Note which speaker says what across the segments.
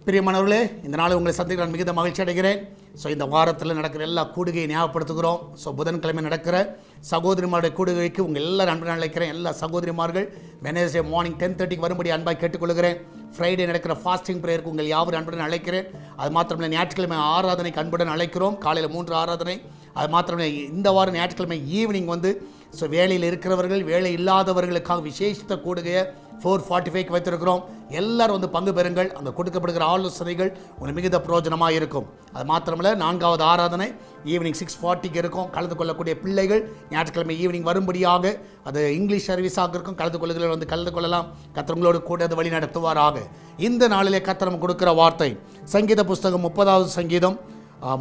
Speaker 1: பிரியமானவர்களே, இந்த நாள் உங்களை சந்திக்க நான் மிகுந்த மகிழ்ச்சி அடைகிறேன். ஸோ இந்த வாரத்தில் நடக்கிற எல்லா கூடுகையை ஞாபகப்படுத்துகிறோம். ஸோ புதன்கிழமை நடக்கிற சகோதரிமாருடைய கூடுகைக்கு உங்கள் எல்லா நண்பர்கள் அழைக்கிறேன். எல்லா சகோதரிமார்கள் வெனஸ்டே மார்னிங் 10:30 வரும்படி அன்பாய் கேட்டுக்கொள்கிறேன். ஃப்ரைடே நடக்கிற ஃபாஸ்டிங் ப்ரேயருக்கு உங்கள் யாவரும் அன்புடன் அழைக்கிறேன். அது மாத்திரமில்லை, ஞாயிற்றுக்கிழமை ஆராதனைக்கு அன்புடன் அழைக்கிறோம். காலையில் 3 ஆராதனை. அது மாத்திரமில்லை, இந்த வாரம் ஞாயிற்றுக்கிழமை ஈவினிங் ஸோ வேலையில் இருக்கிறவர்கள், வேலை இல்லாதவர்களுக்காக விசேஷித்த கூடுகையை 4:45 வைத்திருக்கிறோம். எல்லாரும் பங்கு பெறுங்கள். அங்கே கொடுக்கப்படுகிற ஆலோசனைகள் உங்களுக்கு மிகுந்த பிரயோஜனமாக இருக்கும். அது மாத்திரமில்லை, 4வது ஆராதனை ஈவினிங் 6:40 இருக்கும். கலந்து கொள்ளக்கூடிய பிள்ளைகள் ஞாயிற்றுக்கிழமை ஈவினிங் வரும்படியாக, அது இங்கிலீஷ் சர்வீஸாக இருக்கும். கலந்து கொள்ளுகிற கலந்து கொள்ளலாம். கர்த்தர் கூட அது வழி நடத்துவாராக. இந்த நாளிலே கர்த்தர் கொடுக்கிற வார்த்தை சங்கீத புஸ்தகம் 30வது சங்கீதம்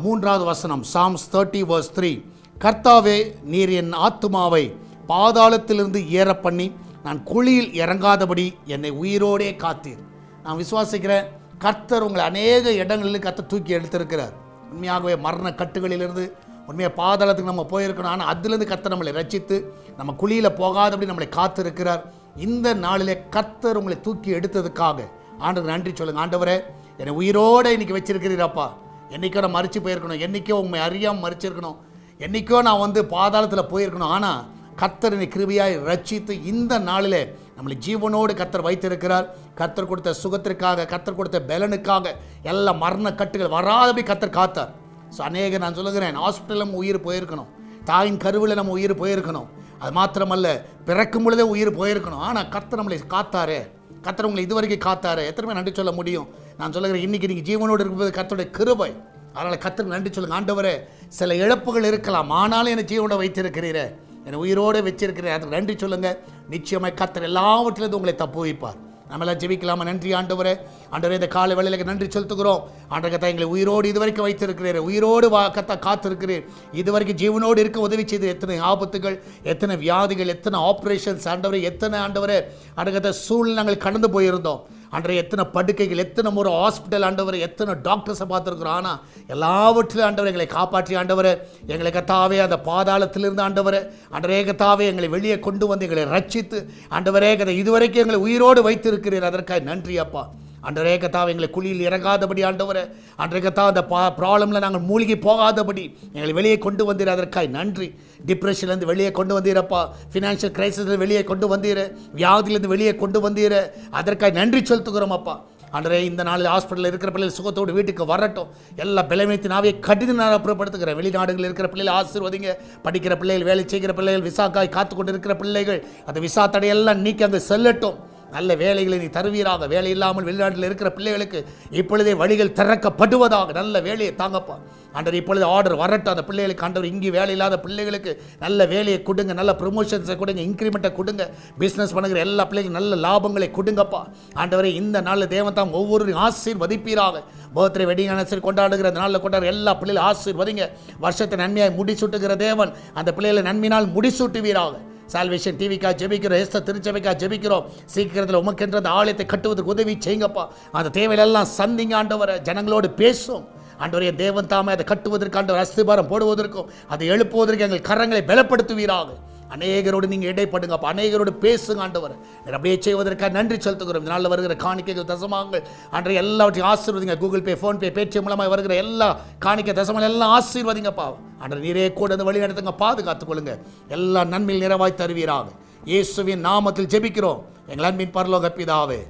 Speaker 1: 3வது வசனம், Psalms 30:3. கர்த்தாவே, நீர் என் ஆத்துமாவை பாதாளத்திலிருந்து ஏற பண்ணி நான் குழியில் இறங்காதபடி என்னை உயிரோடே காத்தீர். நான் விசுவாசிக்கிறேன், கர்த்தர் உங்களை அநேக இடங்களில் கர்த்தர் தூக்கி எடுத்திருக்கிறார். உண்மையாகவே மரண கட்டுகளிலிருந்து உண்மையாக பாதாளத்துக்கு நம்ம போயிருக்கணும். ஆனால் அதுலேருந்து கர்த்தர் நம்மளை ரட்சித்து நம்ம குழியில் போகாதபடி நம்மளை காத்திருக்கிறார். இந்த நாளிலே கர்த்தர் உங்களை தூக்கி எடுத்ததுக்காக ஆண்டவருக்கு நன்றி சொல்லுங்கள். ஆண்டவரே, என்னை உயிரோடு இன்றைக்கி வச்சிருக்கிறீரப்பா. என்றைக்கோ நான் மறித்து போயிருக்கணும், என்றைக்கோ உண்மை அறியாமல் மறிச்சிருக்கணும், என்றைக்கோ நான் பாதாளத்தில் போயிருக்கணும். ஆனால் கர்த்தர் என்னை கிருபையாய் ரட்சித்து இந்த நாளிலே நம்மளை ஜீவனோடு கர்த்தர் வைத்திருக்கிறார். கர்த்தர் கொடுத்த சுகத்திற்காக, கர்த்தர் கொடுத்த பலனுக்காக எல்லா மரண கட்டுகள் வராதபடி கர்த்தர் காத்தார். ஸோ அநேக நான் சொல்லுகிறேன், ஹாஸ்பிட்டலில் நம்ம உயிர் போயிருக்கணும், தாயின் கருவில் நம்ம உயிர் போயிருக்கணும், அது மாத்திரமல்ல பிறக்கும் பொழுதே உயிர் போயிருக்கணும். ஆனால் கர்த்தர் நம்மளை காத்தாரே, கர்த்தர் உங்களை இதுவரைக்கும் காத்தாரு. எத்தனை நன்றி சொல்ல முடியும்? நான் சொல்லுகிறேன், இன்றைக்கி நீங்கள் ஜீவனோடு இருக்கும்போது கர்த்தருடைய கிருபை. அதனால் கர்த்தருக்கு நன்றி சொல்லுங்கள். ஆண்டவரே, சில இழப்புகள் இருக்கலாம், ஆனாலும் என்னை ஜீவனோட வைத்திருக்கிறீரே, என்னை உயிரோடு வச்சிருக்கிறேன், அதுக்கு நன்றி சொல்லுங்கள். நிச்சயமாக கர்த்தர் எல்லாவற்றிலிருந்து உங்களை தப்புவிப்பார். நம்மளாம் ஜெபிக்கலாமா? நன்றி ஆண்டவரே. ஆண்டவரே, இந்த காலை வேளையில நன்றி செலுத்துகிறோம். ஆண்டவர் கர்த்தா, எங்களை உயிரோடு இதுவரைக்கும் வைத்திருக்கிறீர், உயிரோடு கர்த்தா காத்திருக்கிறீர், இதுவரைக்கும் ஜீவனோடு இருக்க உதவி செய்து எத்தனை ஆபத்துகள், எத்தனை வியாதிகள், எத்தனை ஆப்ரேஷன்ஸ் ஆண்டவரே, எத்தனை ஆண்டவரே ஆண்டவரே சூழ்நிலை நாங்கள் கடந்து போயிருந்தோம். அன்றைய எத்தனை படுக்கைகள், எத்தனை முறை ஹாஸ்பிட்டல் ஆண்டவரை, எத்தனை டாக்டர்ஸை பார்த்துருக்குறோம். ஆனால் எல்லாவற்றிலும் ஆண்டவர் எங்களை காப்பாற்றி ஆண்டவர், எங்களை கத்தாவே அந்த பாதாளத்திலிருந்து ஆண்டவர் அன்றே கத்தாவே எங்களை வெளியே கொண்டு வந்து எங்களை ரட்சித்து ஆண்டவரே கதை இதுவரைக்கும் எங்களை உயிரோடு வைத்திருக்கிறீர். அதற்காக நன்றி அப்பா. அன்றே கத்தாவை எங்களை குழியில் இறங்காதபடி ஆண்டவரை, அன்றைய கத்தா அந்த ப்ராப்ளமில் நாங்கள் மூழ்கி போகாதபடி எங்களை வெளியே கொண்டு வந்தீர். அதற்காக நன்றி. டிப்ரெஷன்லேருந்து வெளியே கொண்டு வந்தீரப்பா, ஃபினான்ஷியல் கிரைசிஸ்லேருந்து வெளியே கொண்டு வந்தீர், வியாதியிலேருந்து வெளியே கொண்டு வந்தீர். அதற்காக நன்றி செலுத்துகிறோம் அப்பா. அன்றே இந்த நாளில் ஹாஸ்பிட்டலில் இருக்கிற பிள்ளைகள் சுகத்தோடு வீட்டுக்கு வரட்டும். எல்லா பலவீனத்தின் ஆவியை கடிதம் அப்புறப்படுத்துகிறேன். வெளிநாடுகளில் இருக்கிற பிள்ளைகள் ஆசீர்வதிங்க. படிக்கிற பிள்ளைகள், வேலை செய்கிற பிள்ளைகள், விசாக்காய் காத்து கொண்டு இருக்கிற பிள்ளைகள், அந்த விசா தடையெல்லாம் நீக்கி அங்கே செல்லட்டும். நல்ல வேலைகளை நீ தருவீராக. வேலை இல்லாமல் வெளிநாட்டில் இருக்கிற பிள்ளைகளுக்கு இப்பொழுதே வழிகள் திறக்கப்படுவதாக. நல்ல வேலையை தாங்கப்பா ஆண்டவர். இப்பொழுது ஆர்டர் வரட்டும் அந்த பிள்ளைகளுக்கு ஆண்டவர். இங்கே வேலை இல்லாத பிள்ளைகளுக்கு நல்ல வேலையை கொடுங்க, நல்ல ப்ரொமோஷன்ஸை கொடுங்க, இன்க்ரிமெண்ட்டை கொடுங்க. பிஸ்னஸ் பண்ணுகிற எல்லா பிள்ளைகளுக்கும் நல்ல லாபங்களை கொடுங்கப்பா ஆண்டவரே. இந்த நாளில் தேவன் தாம் ஒவ்வொரு ஆசீர்வதிப்பீராக. பர்த்டே, வெட்டிங் அனிவர்சரி கொண்டாடுகிற அந்த நாளில் கொண்டாடுற எல்லா பிள்ளைகளும் ஆசீர்வதிங்க. வருஷத்தை நன்மையாய் முடிசூட்டுகிற தேவன் அந்த பிள்ளைகளை நன்மையினால் முடிசூட்டுவீராக. சால்வேஷன் டிவிக்காக ஜெபிக்கிறோம், எஸ்தர் திருச்சபைக்காக ஜெபிக்கிறோம். சீக்கிரத்தில் உமக்கென்ற அந்த ஆலயத்தை கட்டுவதற்கு உதவி செய்யுங்கப்பா. அந்த தேவையிலெல்லாம் சந்திங்க ஆண்டவரை. ஜனங்களோடு பேசும் ஆண்டவரே. தேவன் தாமே அதை கட்டுவதற்கு ஆண்டவர் அஸ்திபாரம் போடுவதற்கும் அதை எழுப்புவதற்கு எங்கள் கரங்களை பலப்படுத்துவீராக. அநேகரோடு நீங்கள் இடைப்படுங்கப்பா, அநேகரோடு பேசுங்க ஆண்டவர். அப்படியே செய்வதற்காக நன்றி செலுத்துகிறோம். இந்த நாளில் வருகிற காணிக்கைகள், தசமாங்கள் அன்றைய எல்லாவற்றையும் ஆசீர்வதிங்க. கூகுள் பே, ஃபோன்பே, பேடிஎம் மூலமாக வருகிற எல்லா காணிக்கை தசமாங்கள் எல்லாம் ஆசீர்வதிங்கப்பா. அன்றைய நீரே கூட அந்த வழி நடத்துங்க, பாதுகாத்துக் கொள்ளுங்க. எல்லா நன்மையில் நிறைவாய் தருவீராக. இயேசுவின் நாமத்தில் ஜெபிக்கிறோம் எங்கள் அன்பின் பரலோக பிதாவே.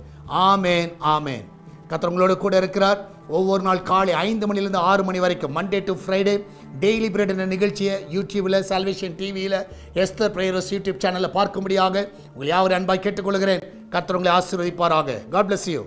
Speaker 1: ஆமேன், ஆமேன். கர்த்தர் உங்களோடு கூட இருக்கிறார். ஒவ்வொரு நாள் காலை 5 மணிலேருந்து 6 மணி வரைக்கும், Monday to Friday daily bread என்ற நிகழ்ச்சியை யூடியூபில், சால்வேஷன் டிவியில், எஸ்தர் பிரேயர்ஸ் யூடியூப் சேனலில் பார்க்கும்படியாக உங்களை யாவரும் அன்பாய் கேட்டுக்கொள்கிறேன். கர்த்தர் உங்களை ஆசீர்வதிப்பாராக. God bless you.